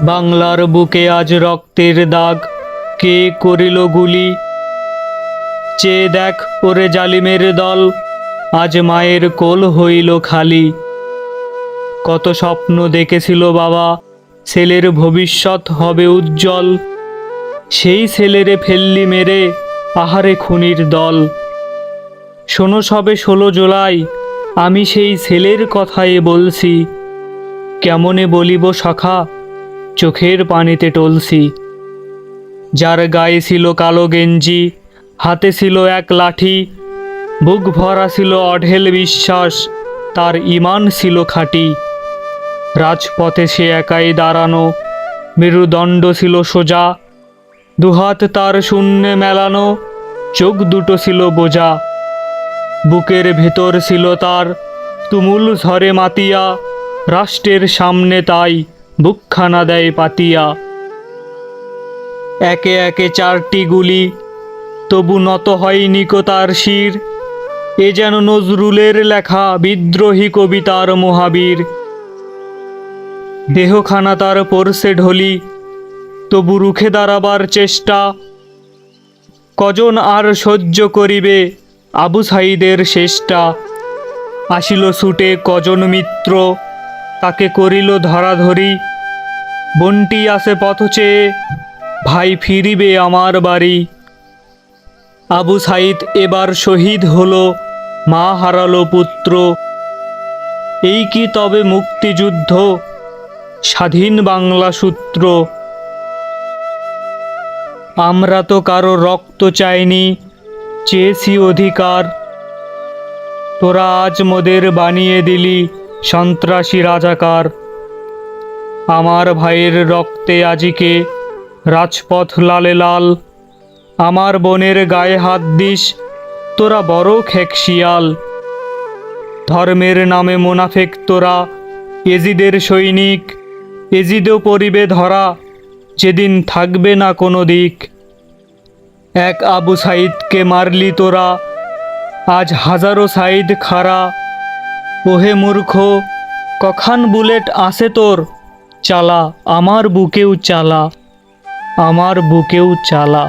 বাংলার বুকে আজ রক্তের দাগ, কে করিল গুলি? চেয়ে দেখ ওরে জালিমের দল, আজ মায়ের কোল হইল খালি। কত স্বপ্ন দেখেছিল বাবা, ছেলের ভবিষ্যৎ হবে উজ্জ্বল। সেই ছেলেরে ফেললি মেরে, আহারে খুনির দল। শোনো সবে 16 জুলাই, আমি সেই ছেলের কথাই বলছি। কেমনে বলিব সখা, চোখের পানিতে টলছি। যার গায়ে ছিল কালো গেঞ্জি, হাতে ছিল এক লাঠি, বুক ভরা ছিল অঢেল বিশ্বাস, তার ঈমান ছিল খাঁটি। রাজপথে সে একাই দাঁড়ানো, মেরুদণ্ড ছিল সোজা, দুহাত তার শূন্যে মেলানো, চোখ দুটো ছিল বোঝা। বুকের ভেতর ছিল তার তুমুল ঝড়ে মাতিয়া, রাষ্ট্রের সামনে তাই বুকখানা দেয় পাতিয়া। একে একে 4টি গুলি, তবু নত হয়নি কো তার শির। এ যেন নজরুলের লেখা বিদ্রোহী কবিতার মহাবীর। দেহখানা তার পড়ছে ঢলি, তবু রুখে দাঁড়াবার চেষ্টা। কজন আর সহ্য করিবে আবু সাঈদের শেষটা? আসিল ছুটে কজন মিত্র, তাকে করিল ধরাধরি। বন্টি আছে পথ চেয়ে, ভাই ফিরিবে আমার বাড়ি। আবু সাঈদ এবার শহীদ হলো, মা হারালো পুত্র। এই কি তবে মুক্তিযুদ্ধ, স্বাধীন বাংলা সূত্র? আমরা তো কারো রক্ত চাইনি, চেয়েছি অধিকার। তোরা আজ মোদের বানিয়ে দিলি সন্ত্রাসী রাজাকার। আমার ভাইয়ের রক্তে আজিকে রাজপথ লালে লাল। আমার বোনের গায়ে হাত দিস, তোরা বড় খেকশিয়াল। ধর্মের নামে মুনাফেক তোরা, এজিদের সৈনিক। এজিদও পরিবে ধরা, যেদিন থাকবে না কোনো দিক। এক আবু সাঈদকে মারলি তোরা, আজ হাজারো সাঈদ খাড়া। ওহে মূর্খ, কখান বুলেট আছে তোর? চালা, আমার বুকেও চালা, আমার বুকেও চালা।